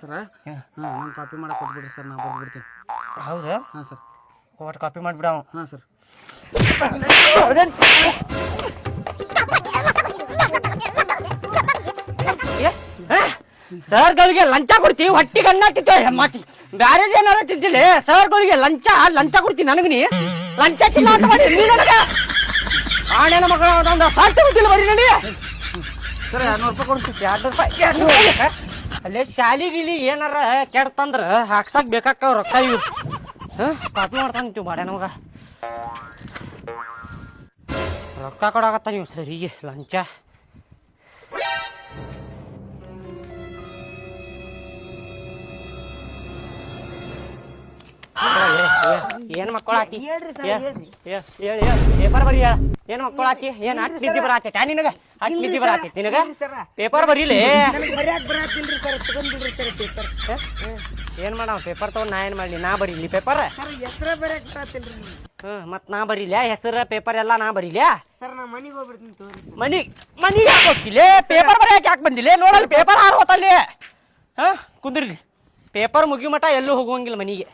Sir ನಂಗೆ copy ಮಾಡಕ್ಕೆ ಕೊಟ್ಬಿಡ್ರಿ sir ನಾ ಬರ್ಬಿಡ್ತೀನಿ. ಹೌದಾ? ಹಾಂ ಸರ್. ಒಟ್ಟು ಕಾಪಿ ಮಾಡಿಬಿಡ. ಹಾಂ ಸರ್. ಸರ್ಗಳಿಗೆ ಲಂಚ ಕೊಡ್ತಿ, ಹೊಟ್ಟಿಗೆ ಅನ್ನ ತಿಂತೇವೆ ಮಾತಿ ಬ್ಯಾರೆ ಏನಾರ ತಿಂತಿಲ್ಲ. ಸರ್ಗಳಿಗೆ ಲಂಚ ಕೊಡ್ತೀನಿ, ನನಗೆ ನೀ ಲಂಚ ತಿನ್ನ ಅಂತ ಮಾಡಿ ನೀ ನನಗೆ ಆಣೆನ ಮಕ್ಕಳ ಒಂದು ಸಾಲ್ಟ್ ಗೊತ್ತಿಲ್ಲ ಬರೀ ನಡಿ ಸರ್ 200 ರೂಪಾಯಿ ಕೊಡ್ತೀನಿ. 200 ರೂಪಾಯಿ ಅಲ್ಲೇ ಶಾಲಿ ಗಿಲಿ ಏನಾರ ಕೆಡ್ತಂದ್ರ ಹಾಕ್ಸಕ್ ಬೇಕಾಕ ರೊಕ್ಕ ಇವು. ಕಾಪಿ ಮಾಡ್ತಾನಿಂತೀವಿ ಬಾಡ್ಯ ನಮಗ ರೊಕ್ಕ ಕೊಡಾಕತ್ತ ನೀವು ಸರಿಗೆ ಲಂಚ. ಏನ್ ಮಕ್ಕಳಾಕಿ ಪೇಪರ್ ಬರೀ ಏನ್ ಮಕ್ಕಳಾಕಿ ಏನ್ ಅಟ್ ನಿದ್ದಿ ಬರಾತೈತ ನಿನಗ? ಅಟ್ ನಿದ್ದಿ ಬರಾತೈತಿ ನಿನಗ? ಪೇಪರ್ ಬರೀಲಿ. ಏನ್ ಮಾಡವ ಪೇಪರ್ ತಗೊಂಡ್ ನಾ ಏನ್ ಮಾಡ್ಲಿ? ನಾ ಬರೀಲಿ ಪೇಪರ್? ಮತ್ ನಾ ಬರೀಲ್ಯಾ ಹೆಸರ ಪೇಪರ್ ಎಲ್ಲಾ ನಾ ಬರೀಲ್ಯಾ? ಮನಿಗೆ ಯಾಕೆ ಹೋಗ್ತಿಲ್ಲ? ಪೇಪರ್ ಬರೆಯಕ್ ಯಾಕೆ ಬಂದಿಲ್ಲ? ನೋಡಲ್ಲಿ ಪೇಪರ್ ಹಾರು ಹೋತಲ್ಲಿ. ಕುಂದ್ರಿ ಪೇಪರ್ ಮುಗಿ ಮಟ ಎಲ್ಲೂ ಹೋಗುವಂಗಿಲ್ಲ ಮನಿಗೆ.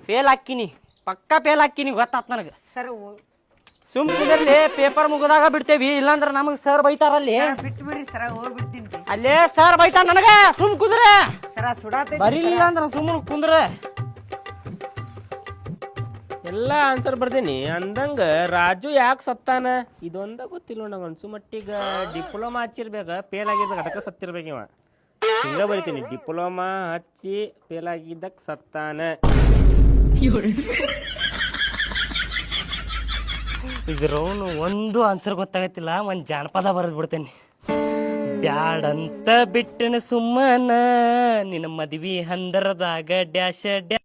ಫೇಲ್ ಹಾಕಿನಿ, ಪಕ್ಕಾ ಫೇಲ್ ಹಾಕಿನಿ, ಗೊತ್ತಾತ್ ನನಗೆ. ಸರ್ ಸುಮ್ ಕುಂದ್ರಲಿ, ಪೇಪರ್ ಮುಗಿದಾಗ ಬಿಡ್ತೇವಿ, ಇಲ್ಲಾಂದ್ರ ನಮಗ್ ಸರ್ ಬೈತಾರಲ್ಲಿ. ಬಿಟ್ಟು ಬಿಡ್ರಿ ಸರ, ಹೋಗ್ಬಿಡ್ತೀನಿ. ಅಲ್ಲೇ ಸರ್ ಬೈತಾರ ನನಗ. ಸುಮ್ ಕುಂದ್ರ ಸರ ಸುಡಾತೈತಿ. ಬರೀಲಿಲ್ಲ ಅಂದ್ರ ಸುಮ್ಮನೆ ಕುಂದ್ರ. ಎಲ್ಲ ಆನ್ಸರ್ ಬರ್ದೇನಿ ಅಂದಂಗ ರಾಜು ಯಾಕೆ ಸತ್ತಾನ ಇದೊಂದ ಗೊತ್ತಿಲ್ಲ ನಂಗೆ. ಅನ್ಸು ಮಟ್ಟಿಗ ಡಿಪ್ಲೊಮಾ ಹಚ್ಚಿರ್ಬೇಕ, ಫೇಲ್ ಆಗಿದ್ದಾಗ ಅದಕ್ಕೆ ಸತ್ತಿರ್ಬೇಕ ಇವ. ಹಿಂಗ ಬರಿತೀನಿ, ಡಿಪ್ಲೊಮಾ ಹಚ್ಚಿ ಫೇಲ್ ಆಗಿದ್ದಕ್ ಸತ್ತಾನ. ಇದ್ರವನು ಒಂದು ಆನ್ಸರ್ ಗೊತ್ತಾಗತ್ತಿಲ್ಲ, ಒಂದ್ ಜಾನಪದ ಬರೆದ್ ಬಿಡ್ತೇನೆ. ಬ್ಯಾಡಂತ ಬಿಟ್ಟನ ಸುಮ್ಮನ ನಿನ್ನ ಮದ್ವಿ ಹಂದರದಾಗ ಡ್ಯಾಶ ಡ್ಯಾ